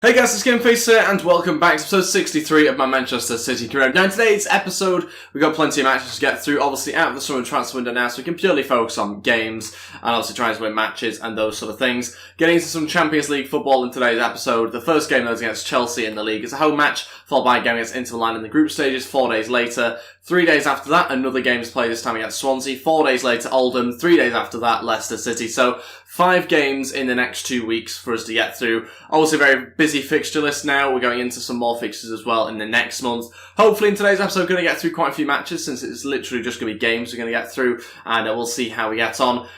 Hey guys, it's Gameface here, and welcome back to episode 63 of my Manchester City career. Now in today's episode, we've got plenty of matches to get through, obviously out of the summer transfer window now, so we can purely focus on games, and obviously trying to win matches and those sort of things. Getting into some Champions League football in today's episode. The first game is against Chelsea in the league. It's a home match, followed by a game against Inter Milan in the group stages 4 days later. 3 days after that, another game is played, this time against Swansea. 4 days later, Oldham. 3 days after that, Leicester City. So 5 games in the next 2 weeks for us to get through. Obviously, a very busy fixture list now. We're going into some more fixtures as well in the next month. Hopefully, in today's episode, we're going to get through quite a few matches since it's literally just going to be games we're going to get through, and we'll see how we get on.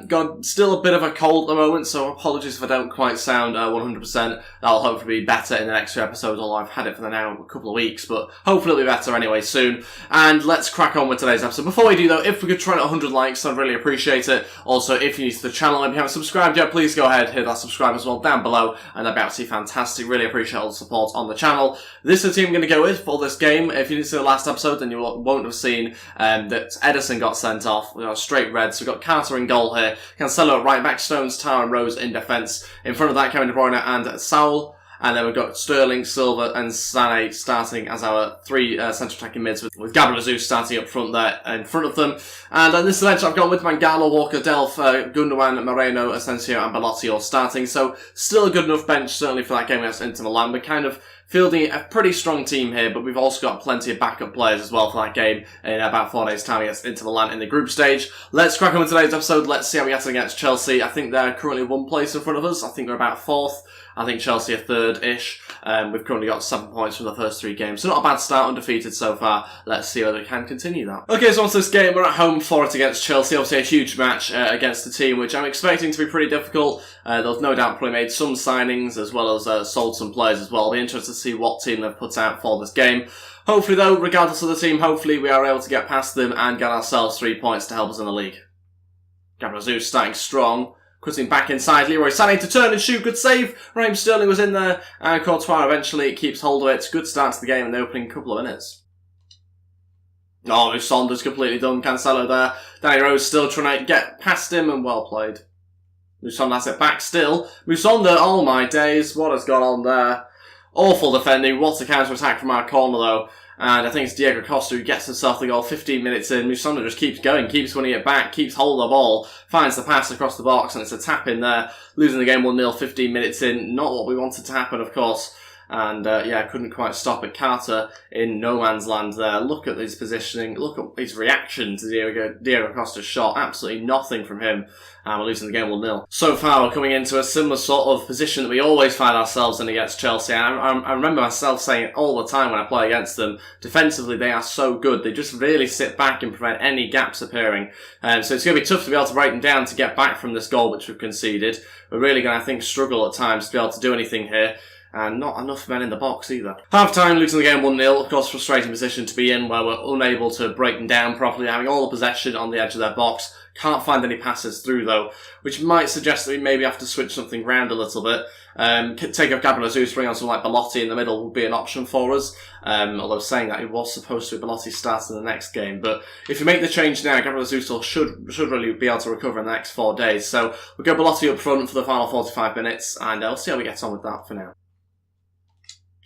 Got still a bit of a cold at the moment, so apologies if I don't quite sound 100%. That'll hopefully be better in the next 2 episodes, although I've had it for now a couple of weeks, but hopefully it'll be better anyway soon. And let's crack on with today's episode. Before we do though, if we could try to 100 likes, I'd really appreciate it. Also, if you're new to the channel and you haven't subscribed yet, please go ahead, hit that subscribe as well down below, and that'd be absolutely fantastic. Really appreciate all the support on the channel. This is the team I'm going to go with for this game. If you didn't see the last episode, then you won't have seen that Edison got sent off. We got straight red, so we've got Carter in goal here. Cancelo at right back, Stones, Tower and Rose in defence. In front of that, Kevin De Bruyne and Saul. And then we've got Sterling, Silva and Sané starting as our 3 central attacking mids with Gabriel Jesus starting up front there in front of them. And this is the bench I've gone with Mangala, Walker, Delph, Gundogan, Moreno, Asensio and Belotti all starting. So still a good enough bench certainly for that game against Inter Milan. We're kind of fielding a pretty strong team here, but we've also got plenty of backup players as well for that game in about 4 days' time against Inter Milan in the group stage. Let's crack on with today's episode. Let's see how we get on against Chelsea. I think they're currently 1 place in front of us. I think we're about 4th. I think Chelsea are 3rd-ish. We've currently got 7 points from the first 3 games. So not a bad start, undefeated so far. Let's see whether we can continue that. Okay, so on to this game. We're at home for it against Chelsea. Obviously a huge match against the team, which I'm expecting to be pretty difficult. They've no doubt probably made some signings as well as sold some players as well. I'll be interested to see what team they've put out for this game. Hopefully though, regardless of the team, hopefully we are able to get past them and get ourselves 3 points to help us in the league. Gabriel Jesus starting strong. Cutting back inside, Leroy Sané to turn and shoot, good save. Raheem Sterling was in there, and Courtois eventually keeps hold of it. Good start to the game in the opening couple of minutes. Oh, Musonda's completely done. Cancelo there. Danny Rose still trying to get past him, and well played. Musonda has it back still. Musonda, oh my days, what has gone on there? Awful defending, what a counter-attack from our corner though. And I think it's Diego Costa who gets himself the goal 15 minutes in. Musonda just keeps going, keeps winning it back, keeps hold of the ball, finds the pass across the box, and it's a tap in there. Losing the game 1-0 15 minutes in. Not what we wanted to happen, of course. And yeah, couldn't quite stop it. Carter in no man's land there. Look at his positioning. Look at his reaction to Diego Costa's shot. Absolutely nothing from him. And we're losing the game 1-0. So far, we're coming into a similar sort of position that we always find ourselves in against Chelsea. And I remember myself saying it all the time when I play against them. Defensively, they are so good. They just really sit back and prevent any gaps appearing. So it's going to be tough to be able to break them down to get back from this goal which we've conceded. We're really going to, I think, struggle at times to be able to do anything here. And not enough men in the box either. Half-time, losing the game 1-0. Of course, frustrating position to be in where we're unable to break them down properly, having all the possession on the edge of their box. Can't find any passes through though, which might suggest that we maybe have to switch something around a little bit. Take off Gabriel Jesus, bring on someone like Belotti in the middle would be an option for us. Although saying that, it was supposed to be Belotti starting the next game. But if you make the change now, Gabriel Jesus should really be able to recover in the next 4 days. So we'll go Belotti up front for the final 45 minutes, and we'll see how we get on with that for now.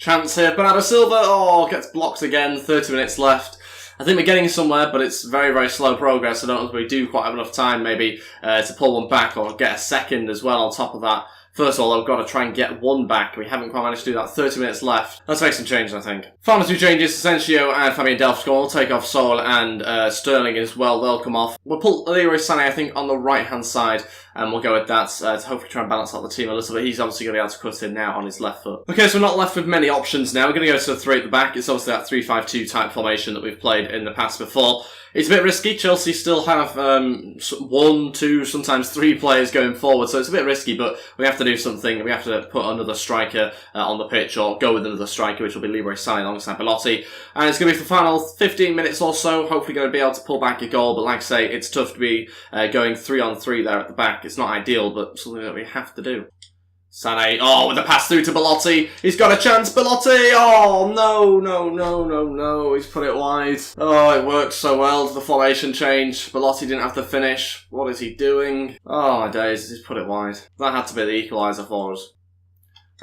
Chance here, Bernardo Silva, gets blocked again, 30 minutes left. I think we're getting somewhere, but it's very, very slow progress. I don't know if we do quite have enough time, maybe, to pull one back or get a second as well on top of that. First of all, I've got to try and get one back. We haven't quite managed to do that. 30 minutes left. Let's make some changes, I think. Final 2 changes. Asensio and Fabian Delph score. We'll take off Sol and Sterling as well. They'll come off. We'll pull Leroy Sané, I think, on the right-hand side. And we'll go with that to hopefully try and balance out the team a little bit. He's obviously going to be able to cut in now on his left foot. Okay, so we're not left with many options now. We're going to go to the 3 at the back. It's obviously that 3-5-2 type formation that we've played in the past before. It's a bit risky. Chelsea still have 1, 2, sometimes 3 players going forward, so it's a bit risky, but we have to do something. We have to put another striker on the pitch, or go with another striker, which will be Leroy Sané alongside Belotti. And it's going to be for the final 15 minutes or so. Hopefully going to be able to pull back a goal, but like I say, it's tough to be going 3-on-3 there at the back. It's not ideal, but something that we have to do. Sané, with a pass through to Belotti. He's got a chance, Belotti! Oh, no. He's put it wide. Oh, it worked so well. The formation change. Belotti didn't have to finish. What is he doing? Oh, my days. He's put it wide. That had to be the equaliser for us.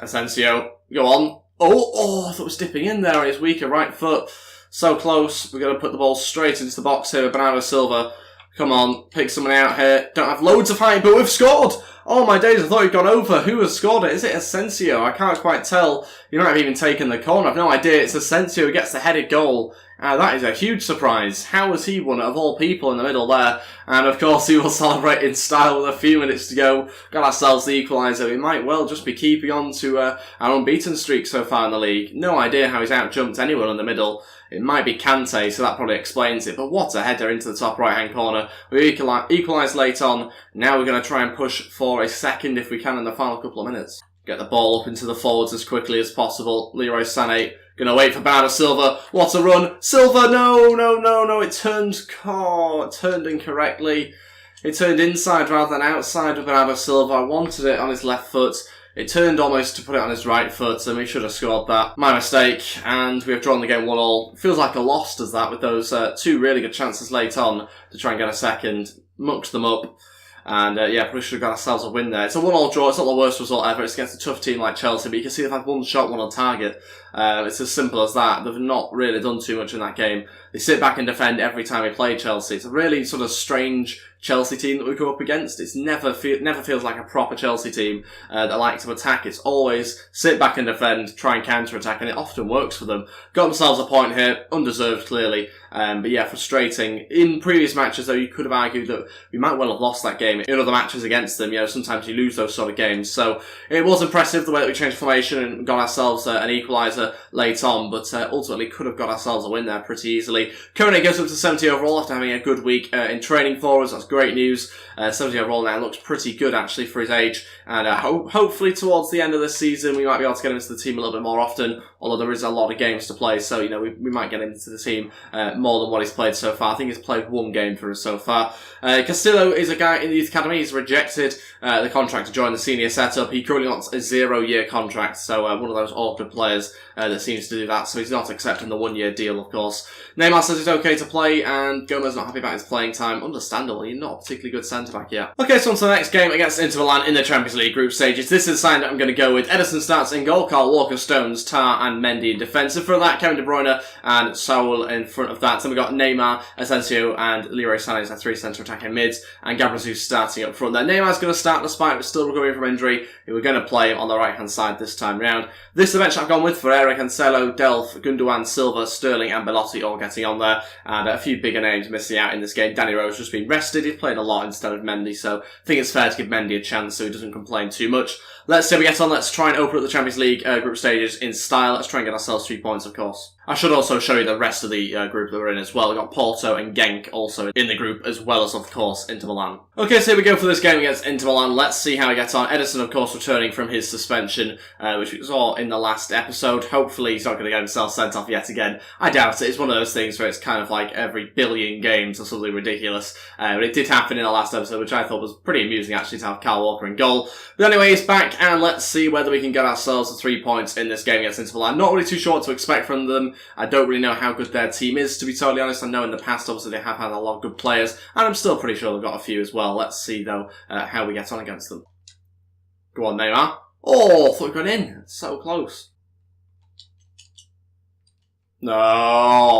Asensio. Go on. Oh, I thought it was dipping in there on his weaker right foot. So close. We're going to put the ball straight into the box here with Bernardo Silva. Come on, pick someone out here. Don't have loads of height, but we've scored! Oh my days, I thought he'd gone over. Who has scored it? Is it Asensio? I can't quite tell. He might have even taken the corner. I've no idea. It's Asensio who gets the headed goal. That is a huge surprise. How has he won it, of all people, in the middle there? And of course he will celebrate in style with a few minutes to go. Got ourselves the equaliser. We might well just be keeping on to our unbeaten streak so far in the league. No idea how he's out-jumped anyone in the middle. It might be Kante, so that probably explains it. But what a header into the top right-hand corner. We equalised late on. Now we're going to try and push for a second if we can in the final couple of minutes. Get the ball up into the forwards as quickly as possible. Leroy Sané going to wait for Bernardo Silva. What a run. Silva, no. It turned incorrectly. It turned inside rather than outside with Bernardo Silva. I wanted it on his left foot. It turned almost to put it on his right foot, and we should have scored that. My mistake, and we have drawn the game 1-1. Feels like a loss, does that, with those two really good chances late on to try and get a second. Mucked them up. And yeah, probably should have got ourselves a win there. It's a 1-1 draw. It's not the worst result ever. It's against a tough team like Chelsea, but you can see they've had one shot, one on target. It's as simple as that. They've not really done too much in that game. They sit back and defend every time we play Chelsea. It's a really sort of strange Chelsea team that we go up against. It's never feels like a proper Chelsea team that like to attack. It's always sit back and defend, try and counter-attack, and it often works for them. Got themselves a point here, undeserved clearly, but yeah, frustrating. In previous matches though, you could have argued that we might well have lost that game in other matches against them. You know, sometimes you lose those sort of games. So it was impressive the way that we changed formation and got ourselves an equaliser late on, but ultimately could have got ourselves a win there pretty easily. Currently goes up to 70 overall after having a good week in training for us. That's great news. 70 overall now looks pretty good actually for his age, and hopefully towards the end of the season we might be able to get him into the team a little bit more often, although there is a lot of games to play, so you know we might get him into the team more than what he's played so far. I think he's played one game for us so far. Castillo is a guy in the youth academy. He's rejected the contract to join the senior setup. He currently wants a 0-year contract, so one of those awkward players that seems to do that, so he's not accepting the 1-year deal, of course. Neymar says it's okay to play, and Gomez not happy about his playing time. Understandable, you're not a particularly good centre-back yet. Okay, so on to the next game against Inter Milan in the Champions League group stages. This is the sign that I'm going to go with. Ederson starts in goal, Kyle Walker, Stones, Tar and Mendy in defence. And for that, Kevin De Bruyne and Saul in front of that. Then we've got Neymar, Asensio and Leroy Sané as our three centre-attacking mids, and Gabriel Jesus starting up front there. Neymar's going to start despite still recovering from injury. We're going to play him on the right-hand side this time round. This is the bench I've gone with. Ferreira, Cancelo, Delph, Gundogan, Silva, Sterling and Belotti all getting on there. And a few bigger names missing out in this game. Danny Rose just been rested. He's played a lot instead of Mendy, so I think it's fair to give Mendy a chance so he doesn't complain too much. Let's see how we get on. Let's try and open up the Champions League group stages in style. Let's try and get ourselves 3 points, of course. I should also show you the rest of the group that we're in as well. We've got Porto and Genk also in the group, as well as, of course, Inter Milan. Okay, so here we go for this game against Inter Milan. Let's see how we get on. Ederson, of course, returning from his suspension, which we saw in the last episode. Hopefully he's not going to get himself sent off yet again. I doubt it. It's one of those things where it's kind of like every billion games or something ridiculous. But it did happen in the last episode, which I thought was pretty amusing, actually, to have Kyle Walker in goal. But anyway, he's back, and let's see whether we can get ourselves the 3 points in this game against Inter Milan. Not really too sure what to expect from them. I don't really know how good their team is, to be totally honest. I know in the past, obviously, they have had a lot of good players, and I'm still pretty sure they've got a few as well. Let's see, though, how we get on against them. Go on, Neymar. Oh, I thought we got in. So close. No,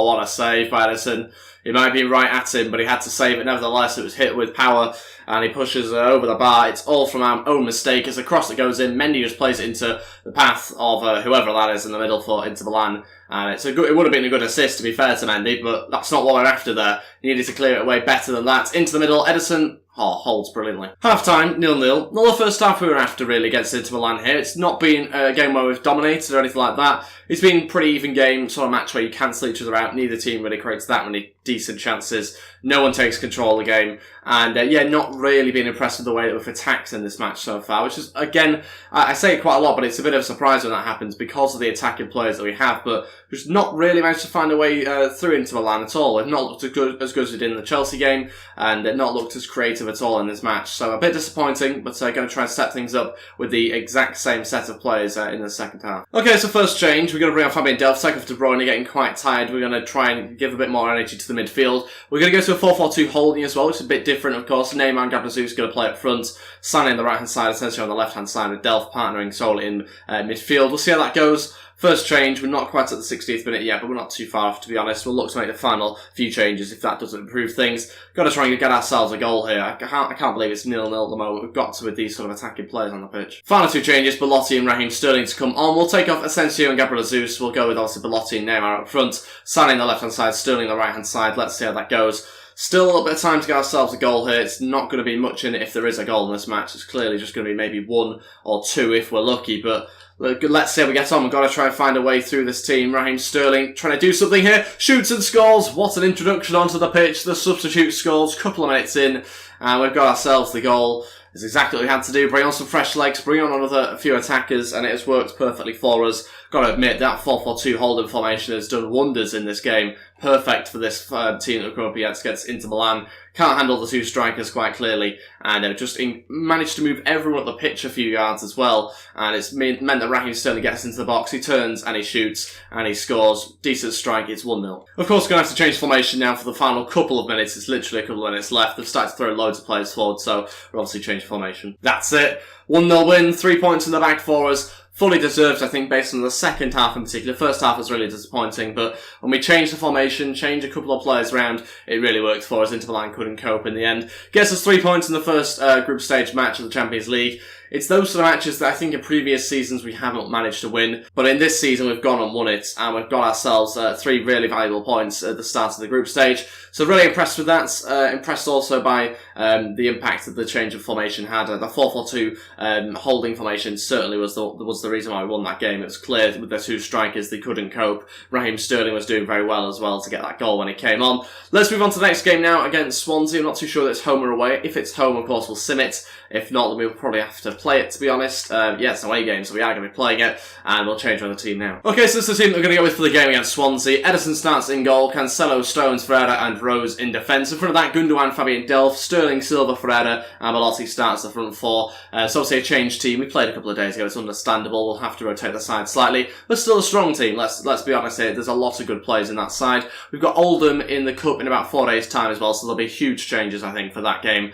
what a save by Ederson. He might be right at him, but he had to save it. Nevertheless, it was hit with power, and he pushes over the bar. It's all from our own mistake. It's a cross that goes in. Mendy just plays it into the path of whoever that is in the middle for Inter Milan. And it would have been a good assist, to be fair to Mendy, but that's not what we're after there. He needed to clear it away better than that. Into the middle, Ederson holds brilliantly. Half-time, 0-0. Not the first half we were after, really, against Inter Milan here. It's not been a game where we've dominated or anything like that. It's been a pretty even game, sort of match where you cancel each other out. Neither team really creates that many decent chances. No one takes control of the game. And, yeah, not really been impressed with the way that we've attacked in this match so far, which is, again, I say it quite a lot, but it's a bit of a surprise when that happens because of the attacking players that we have, but we've not really managed to find a way through into Milan at all. We've not looked as good as we did in the Chelsea game, and not looked as creative effective at all in this match. So a bit disappointing, but going to try and set things up with the exact same set of players in the second half. Okay, so first change, we're going to bring on Fabian Delph, second for De Bruyne, getting quite tired. We're going to try and give a bit more energy to the midfield. We're going to go to a 4-4-2 holding as well, which is a bit different, of course. Neymar and Gabriel Jesus going to play up front, Sané on the right-hand side, essentially on the left-hand side, with Delph partnering solely in midfield. We'll see how that goes. First change, we're not quite at the 60th minute yet, but we're not too far off, to be honest. We'll look to make the final few changes if that doesn't improve things. Got to try and get ourselves a goal here. I can't believe it's 0-0 at the moment. We've got to with these sort of attacking players on the pitch. Final two changes, Belotti and Raheem Sterling to come on. We'll take off Asensio and Gabriel Jesus. We'll go with obviously Belotti and Neymar up front. Sané on the left-hand side, Sterling on the right-hand side. Let's see how that goes. Still a little bit of time to get ourselves a goal here. It's not going to be much in it if there is a goal in this match. It's clearly just going to be maybe 1 or 2 if we're lucky, but let's see how we get on. We've got to try and find a way through this team. Raheem Sterling trying to do something here. Shoots and scores. What an introduction onto the pitch. The substitute scores. Couple of minutes in, and we've got ourselves the goal. It's exactly what we had to do. Bring on some fresh legs. Bring on a few attackers, and it has worked perfectly for us. Got to admit, that 4-4-2 holding formation has done wonders in this game. Perfect for this team that we're up against, gets into Milan. Can't handle the two strikers quite clearly, and just managed to move everyone up the pitch a few yards as well. And it's meant that Raheem Sterling gets into the box, he turns and he shoots and he scores. Decent strike, it's 1-0. Of course, going to have to change formation now for the final couple of minutes. It's literally a couple of minutes left. They've started to throw loads of players forward, so we're obviously changing formation. That's it. 1-0 win, 3 points in the bag for us. Fully deserved, I think, based on the second half in particular. First half was really disappointing, but when we changed the formation, changed a couple of players around, it really worked for us. Inter Milan couldn't cope in the end. Gets us 3 points in the first group stage match of the Champions League. It's those sort of matches that I think in previous seasons we haven't managed to win, but in this season we've gone and won it, and we've got ourselves 3 really valuable points at the start of the group stage. So really impressed with that. Impressed also by the impact that the change of formation had. The 4-4-2 holding formation certainly was the reason why we won that game. It was clear with the two strikers they couldn't cope. Raheem Sterling was doing very well as well to get that goal when he came on. Let's move on to the next game now against Swansea. I'm not too sure that it's home or away. If it's home, of course, we'll sim it. If not, then we'll probably have to play it, to be honest. Yeah, it's an away game, so we are going to be playing it, and we'll change around the team now. Okay, so this is the team that we're going to go with for the game against Swansea. Edison starts in goal, Cancelo, Stones, Ferreira, and Rose in defence. In front of that, Gundogan, Fabian Delph, Sterling, Silva, Ferreira, and Belotti starts the front four. So obviously a changed team. We played a couple of days ago, it's understandable. We'll have to rotate the side slightly, but still a strong team. Let's be honest here. There's a lot of good players in that side. We've got Oldham in the Cup in about 4 days' time as well, so there'll be huge changes, I think, for that game.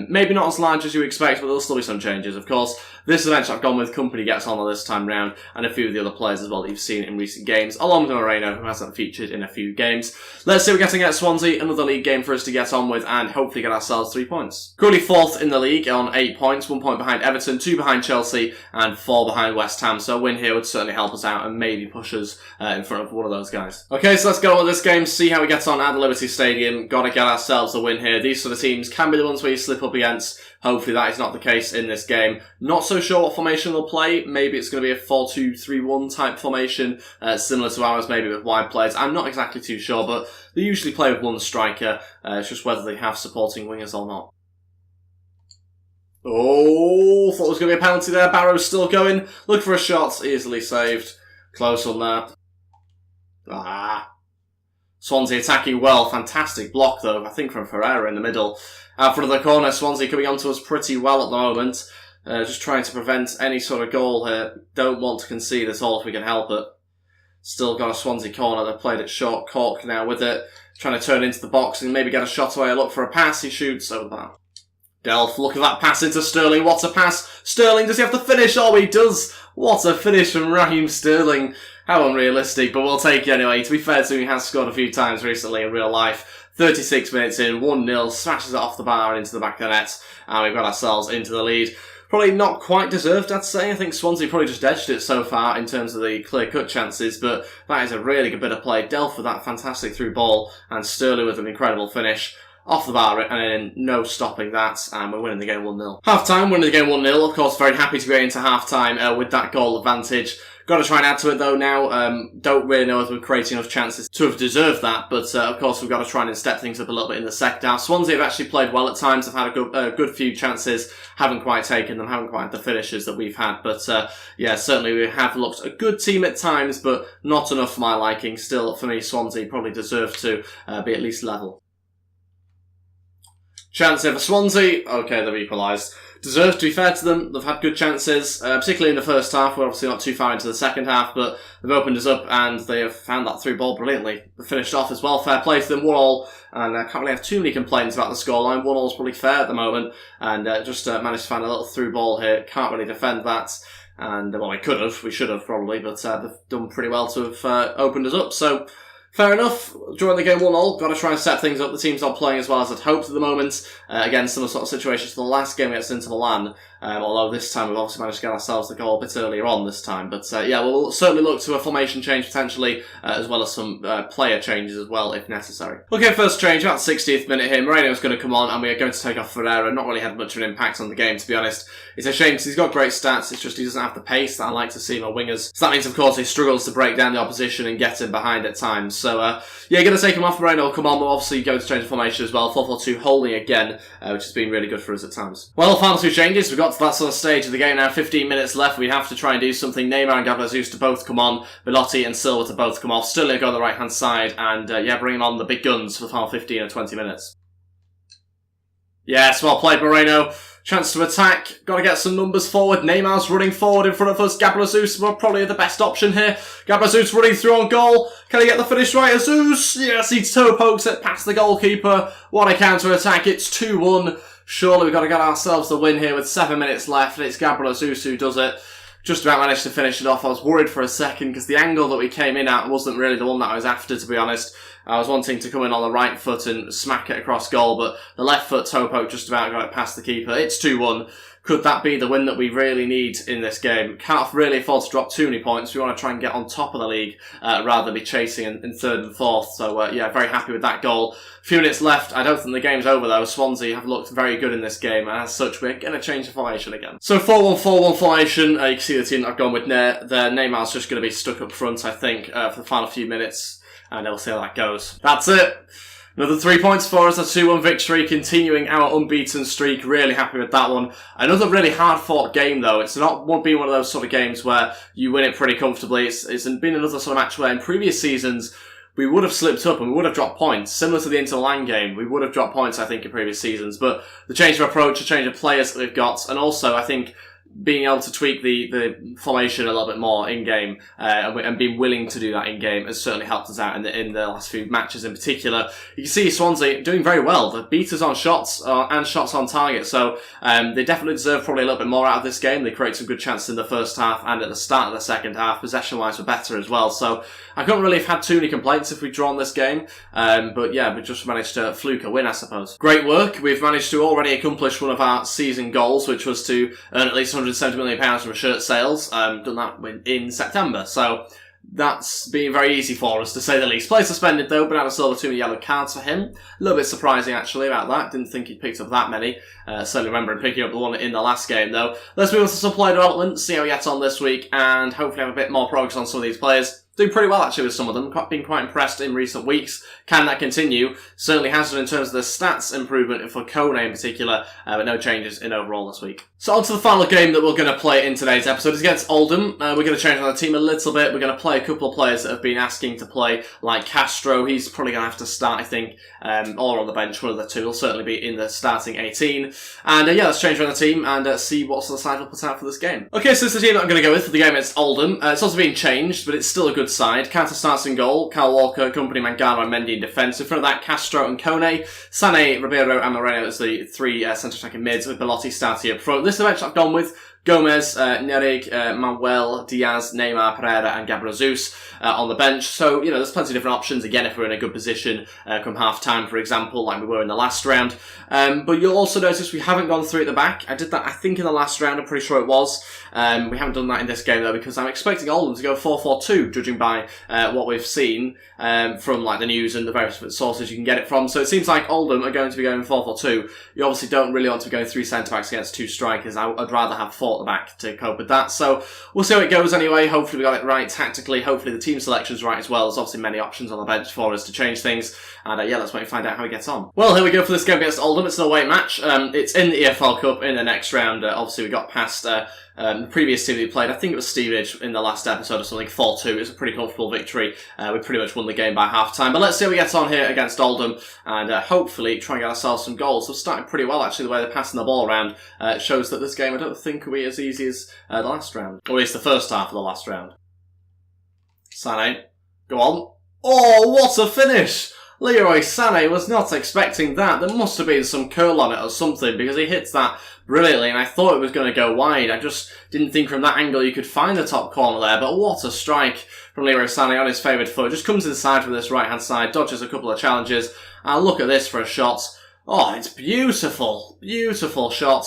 Maybe not as large as you expect, but there'll still be some changes, of course. This event I've gone with Company gets on this time round, and a few of the other players as well that you've seen in recent games, along with Moreno, who hasn't featured in a few games. Let's see what we're getting at Swansea, another league game for us to get on with, and hopefully get ourselves 3 points. Currently 4th in the league on 8 points, 1 point behind Everton, 2 behind Chelsea, and 4 behind West Ham, so a win here would certainly help us out and maybe push us in front of one of those guys. Okay, so let's go on with this game, see how we get on at the Liberty Stadium. Gotta get ourselves a win here. These sort of teams can be the ones where you slip up against. Hopefully that is not the case in this game. Not so sure what formation they'll play. Maybe it's going to be a 4-2-3-1 type formation, similar to ours, maybe with wide players. I'm not exactly too sure, but they usually play with one striker. It's just whether they have supporting wingers or not. Oh, thought it was going to be a penalty there. Barrow's still going. Look for a shot. Easily saved. Close on that. Swansea attacking well. Fantastic block, though, I think, from Ferreira in the middle. Out front of the corner, Swansea coming onto us pretty well at the moment. Just trying to prevent any sort of goal here. Don't want to concede at all if we can help it. Still got a Swansea corner. They've played it short. Cork now with it. Trying to turn into the box and maybe get a shot away. Look for a pass. He shoots over that. Delph, look at that pass into Sterling. What a pass. Sterling, does he have to finish? Oh, he does. What a finish from Raheem Sterling. How unrealistic, but we'll take it anyway. To be fair to him, he has scored a few times recently in real life. 36 minutes in, 1-0, smashes it off the bar and into the back of the net, and we've got ourselves into the lead. Probably not quite deserved, I'd say. I think Swansea probably just edged it so far in terms of the clear-cut chances, but that is a really good bit of play. Delph with that fantastic through ball, and Sterling with an incredible finish. Off the bar, and then no stopping that, and we're winning the game 1-0. Half-time, winning the game 1-0. Of course, very happy to go into half-time with that goal advantage. Got to try and add to it, though, now. Don't really know if we're creating enough chances to have deserved that, but of course, we've got to try and step things up a little bit in the second half. Swansea have actually played well at times. They've had a good few chances, haven't quite taken them, haven't quite had the finishes that we've had, but yeah, certainly we have looked a good team at times, but not enough for my liking. Still, for me, Swansea probably deserve to be at least level. Chance here for Swansea. Okay, they've equalised. Deserved, to be fair to them. They've had good chances, particularly in the first half. We're obviously not too far into the second half, but they've opened us up and they have found that through ball brilliantly. They finished off as well. Fair play to them. 1-1, and I can't really have too many complaints about the scoreline. 1-1 is probably fair at the moment, and just managed to find a little through ball here. Can't really defend that. And, well, we should have probably, but they've done pretty well to have opened us up. So, fair enough. Drawing the game 1-1. Got to try and set things up. The team's not playing as well as I'd hoped at the moment. Again, similar sort of situations to the last game against Inter Milan. Although this time we've obviously managed to get ourselves the goal a bit earlier on this time. But yeah, we'll certainly look to a formation change potentially, as well as some player changes as well if necessary. Okay, first change, about 60th minute here. Moreno's going to come on and we are going to take off Ferreira. Not really had much of an impact on the game, to be honest. It's a shame because he's got great stats. It's just he doesn't have the pace that I like to see in our wingers. So that means, of course, he struggles to break down the opposition and get in behind at times. So yeah, going to take him off. Moreno will come on. We'll obviously go to change the formation as well. 4-4-2 holding again, which has been really good for us at times. Well, final two changes. We've got to that sort of stage of the game now. 15 minutes left. We have to try and do something. Neymar and Gabriel Jesus to both come on. Belotti and Silva to both come off. Sterling go on the right-hand side. And yeah, bringing on the big guns for the final 15 or 20 minutes. Yes, well played, Moreno. Chance to attack. Got to get some numbers forward. Neymar's running forward in front of us. Gabriel Jesus, well, probably the best option here. Gabriel Jesus running through on goal. Can he get the finish right? Jesus! Yes, he toe pokes it past the goalkeeper. What a counter attack. It's 2-1. Surely we've got to get ourselves the win here with 7 minutes left. And it's Gabriel Jesus who does it. Just about managed to finish it off. I was worried for a second because the angle that we came in at wasn't really the one that I was after, to be honest. I was wanting to come in on the right foot and smack it across goal, but the left foot toe poke just about got it past the keeper. It's 2-1. Could that be the win that we really need in this game? Can't really afford to drop too many points. We want to try and get on top of the league rather than be chasing in third and fourth. So yeah, very happy with that goal. A few minutes left. I don't think the game's over though. Swansea have looked very good in this game, and as such, we're going to change the formation again. So 4-1-4-1 formation. You can see the team I've gone with there. Neymar's just going to be stuck up front, I think, for the final few minutes, and we'll see how that goes. That's it. Another 3 points for us, a 2-1 victory, continuing our unbeaten streak. Really happy with that one. Another really hard-fought game, though. It's not been one of those sort of games where you win it pretty comfortably. It's been another sort of match where in previous seasons, we would have slipped up and we would have dropped points. Similar to the Inter Milan game, we would have dropped points, I think, in previous seasons. But the change of approach, the change of players that we've got, and also, I think, being able to tweak the formation a little bit more in-game and being willing to do that in-game has certainly helped us out in the last few matches in particular. You can see Swansea doing very well. They beat us on shots and shots on target, so they definitely deserve probably a little bit more out of this game. They created some good chances in the first half and at the start of the second half. Possession-wise, were better as well, so I couldn't really have had too many complaints if we'd drawn this game, but yeah, we just managed to fluke a win, I suppose. Great work. We've managed to already accomplish one of our season goals, which was to earn at least £170 million from shirt sales. Done that in September, so that's been very easy for us, to say the least. Player suspended though, Bernardo Silva, 2 yellow cards for him. A little bit surprising actually about that. Didn't think he'd picked up that many. Certainly remember him picking up the one in the last game though. Let's move on to some player development, see how he gets on this week, and hopefully have a bit more progress on some of these players. Doing pretty well actually with some of them. Been quite impressed in recent weeks. Can that continue? Certainly has done in terms of the stats improvement for Kone in particular, but no changes in overall this week. So on to the final game that we're going to play in today's episode is against Oldham. We're going to change on the team a little bit. We're going to play a couple of players that have been asking to play, like Castro. He's probably going to have to start, I think, or on the bench, one of the two. He'll certainly be in the starting 18. And yeah, let's change around the team and see what sort of side we'll put out for this game. Okay, so this is the team that I'm going to go with for the game against Oldham. It's also been changed, but it's still a good side. Carter starts in goal. Kyle Walker, Company, Mangala and Mendy in defence. In front of that, Castro and Kone. Sané, Ribeiro and Moreno as the three centre-attacking mids, with Belotti starting up front. This is the bench I've gone with. Gomez, Nerig, Manuel, Diaz, Neymar, Pereira and Gabriel Jesus on the bench. So, you know, there's plenty of different options. Again, if we're in a good position come half-time, for example, like we were in the last round. But you'll also notice we haven't gone through at the back. I did that, I think, in the last round. I'm pretty sure it was. We haven't done that in this game, though, because I'm expecting Oldham to go 4-4-2, judging by what we've seen from, like, the news and the various sources you can get it from. So it seems like Oldham are going to be going 4-4-2. You obviously don't really want to be going 3 centre-backs against 2 strikers. I'd rather have 4 support at the back to cope with that. So we'll see how it goes anyway. Hopefully we got it right tactically. Hopefully the team selection's right as well. There's obviously many options on the bench for us to change things. And yeah, let's wait and find out how he gets on. Well, here we go for this game against Oldham. It's an away match. It's in the EFL Cup in the next round. Obviously we got past the previous team that we played. I think it was Stevenage in the last episode or something, 4-2. It was a pretty comfortable victory. We pretty much won the game by half-time. But let's see how we get on here against Oldham and hopefully try and get ourselves some goals. So starting pretty well, actually, the way they're passing the ball around shows that this game I don't think will be as easy as the last round. Or at least the first half of the last round. Sané, go on. Oh, what a finish! Leroy Sané was not expecting that. There must have been some curl on it or something because he hits that brilliantly and I thought it was going to go wide. I just didn't think from that angle you could find the top corner there, but what a strike from Leroy Sané on his favoured foot. Just comes inside from this right hand side, dodges a couple of challenges, and look at this for a shot. Oh, it's beautiful. Beautiful shot.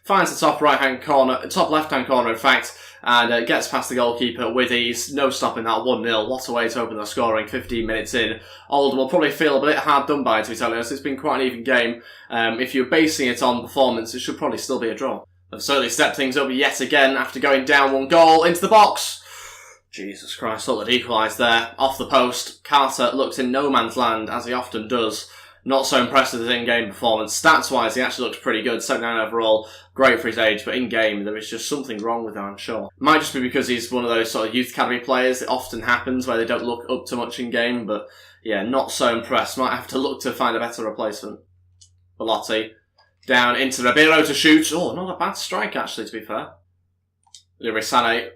Finds the top right hand corner, top left hand corner in fact, and gets past the goalkeeper with ease. No stopping that 1-0. What a way to open the scoring 15 minutes in. Oldham will probably feel a bit hard done by, to be totally honest. It's been quite an even game. If you're basing it on performance, it should probably still be a draw. They've certainly stepped things up yet again after going down 1 goal into the box. Jesus Christ, thought they'd equalised there. Off the post, Carter looks in no man's land, as he often does. Not so impressed with his in-game performance. Stats-wise, he actually looks pretty good. 79 overall, great for his age, but in-game, there is just something wrong with him, I'm sure. Might just be because he's one of those sort of youth academy players. It often happens where they don't look up to much in-game, but yeah, not so impressed. Might have to look to find a better replacement. Belotti, down into Ribeiro to shoot. Oh, not a bad strike, actually, to be fair. Leroy Sané,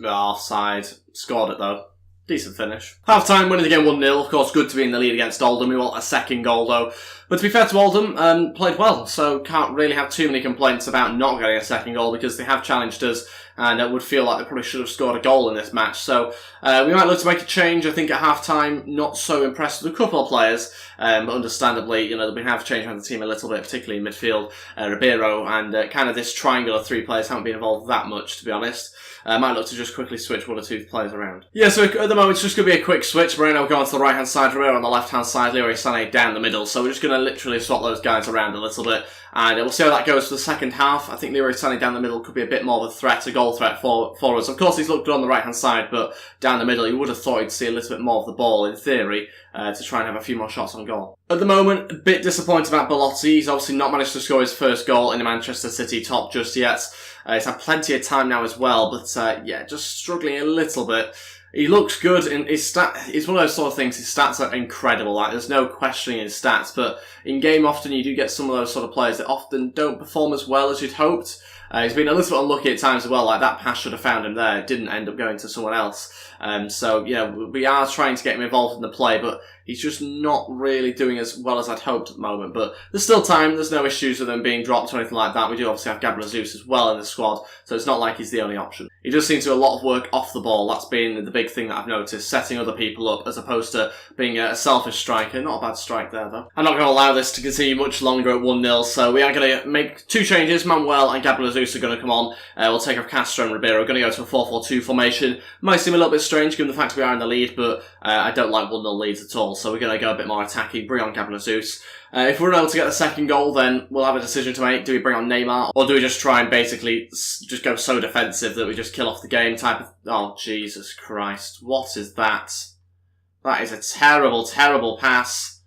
offside. Scored it, though. Decent finish. Half-time, winning the game 1-0. Of course, good to be in the lead against Oldham. We want a second goal, though. But to be fair to Oldham, played well, so can't really have too many complaints about not getting a second goal because they have challenged us and it would feel like they probably should have scored a goal in this match. So we might look to make a change. I think at half-time, not so impressed with a couple of players, but understandably, you know, we have changed around the team a little bit, particularly in midfield. Ribeiro and kind of this triangle of 3 players haven't been involved that much, to be honest. Might look to just quickly switch 1 or 2 players around. Yeah, so at the moment it's just going to be a quick switch. Moreno will go onto the right-hand side, Ribeiro on the left-hand side, Leroy Sané down the middle. So we're just going to literally swap those guys around a little bit. And we'll see how that goes for the second half. I think Leroy Sané down the middle could be a bit more of a threat, a goal threat for us. Of course, he's looked good on the right-hand side, but down the middle, you would have thought he'd see a little bit more of the ball, in theory, to try and have a few more shots on goal. At the moment, a bit disappointed about Belotti. He's obviously not managed to score his first goal in the Man.City top just yet. He's had plenty of time now as well, but yeah, just struggling a little bit. He looks good, and his it's one of those sort of things, his stats are incredible, like there's no questioning his stats, but in game often you do get some of those sort of players that often don't perform as well as you'd hoped. He's been a little bit unlucky at times as well, like that pass should have found him there, it didn't end up going to someone else. So yeah, we are trying to get him involved in the play, but he's just not really doing as well as I'd hoped at the moment. But there's still time, there's no issues with him being dropped or anything like that. We do obviously have Gabriel Jesus as well in the squad, so it's not like he's the only option. He does seem to do a lot of work off the ball. That's been the big thing that I've noticed, setting other people up as opposed to being a selfish striker. Not a bad strike there, though. I'm not going to allow this to continue much longer at 1-0, so we are going to make 2 changes. Manuel and Gabriel Jesus are going to come on. We'll take off Castro and Ribeiro. We're going to go to a 4-4-2 formation. Might seem a little bit strange given the fact we are in the lead, but I don't like 1-0 leads at all, so we're going to go a bit more attacking, bring on Gabriel Jesus. If we're able to get the second goal, then we'll have a decision to make. Do we bring on Neymar, or do we just try and basically just go so defensive that we just kill off the game type of... Oh, Jesus Christ. What is that? That is a terrible, terrible pass.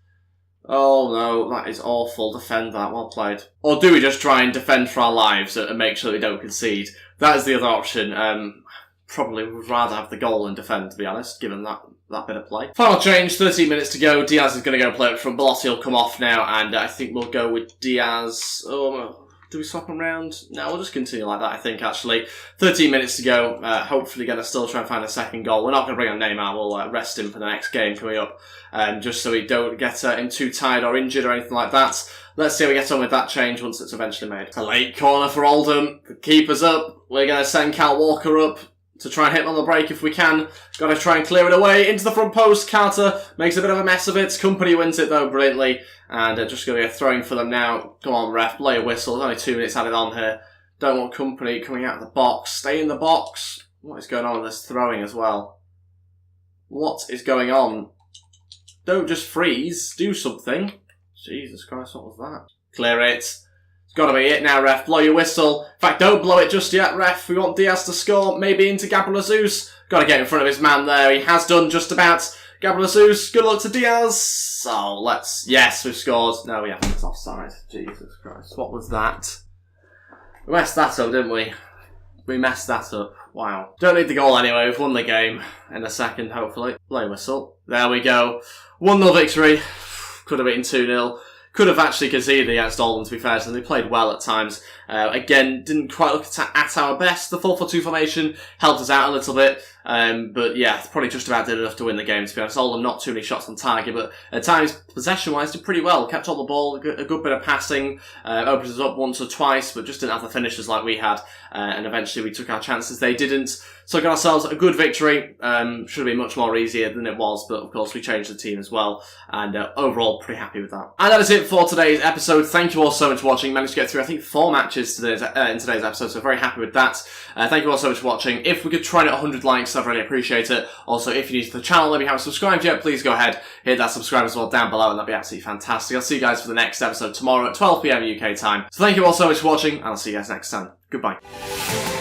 Oh no, that is awful. Defend that. Well played. Or do we just try and defend for our lives and make sure that we don't concede? That is the other option. Probably would rather have the goal and defend, to be honest, given that bit of play. Final change, 13 minutes to go. Diaz is going to go play up front. Belotti will come off now, and I think we'll go with Diaz. Oh, do we swap him around? No, we'll just continue like that, I think, actually. 13 minutes to go. Hopefully going to still try and find a second goal. We're not going to bring on Neymar. We'll rest him for the next game coming up, just so we don't get him too tired or injured or anything like that. Let's see how we get on with that change once it's eventually made. A late corner for Oldham. The keeper's up. We're going to send Cal Walker up to try and hit him on the break if we can. Got to try and clear it away into the front post. Carter makes a bit of a mess of it. Company wins it though brilliantly. And just going to be a throwing for them now. Come on, ref, play a whistle. There's only 2 minutes added on here. Don't want Company coming out of the box. Stay in the box. What is going on with this throwing as well? What is going on? Don't just freeze. Do something. Jesus Christ, what was that? Clear it. It's got to be it now, ref. Blow your whistle. In fact, don't blow it just yet, ref. We want Diaz to score. Maybe into Gabriel Jesus. Got to get in front of his man there. He has done just about. Gabriel Jesus. Good luck to Diaz. So, let's... Yes, we've scored. No, we haven't. It's offside. Jesus Christ. What was that? We messed that up, didn't we? We messed that up. Wow. Don't need the goal anyway. We've won the game in a second, hopefully. Play whistle. There we go. 1-0 victory. Could have been 2-0. Could have actually conceded against Oldham, to be fair, so they played well at times. Again, didn't quite look at our best. The 4-4-2 formation helped us out a little bit. But yeah, probably just about did enough to win the game, to be honest. Oldham, not too many shots on target, but at times, possession-wise, did pretty well. Kept on the ball, a good bit of passing, opened us up once or twice, but just didn't have the finishes like we had. And eventually we took our chances. They didn't. So got ourselves a good victory. Should have been much more easier than it was, but of course we changed the team as well. And overall, pretty happy with that. And that is it for today's episode. Thank you all so much for watching. Managed to get through, I think, 4 matches in today's episode, so very happy with that. Thank you all so much for watching. If we could try to 100 likes, I'd really appreciate it. Also, if you're new to the channel and you haven't subscribed yet, please go ahead, hit that subscribe as well down below, and that'd be absolutely fantastic. I'll see you guys for the next episode tomorrow at 12 PM UK time. So thank you all so much for watching, and I'll see you guys next time. Goodbye.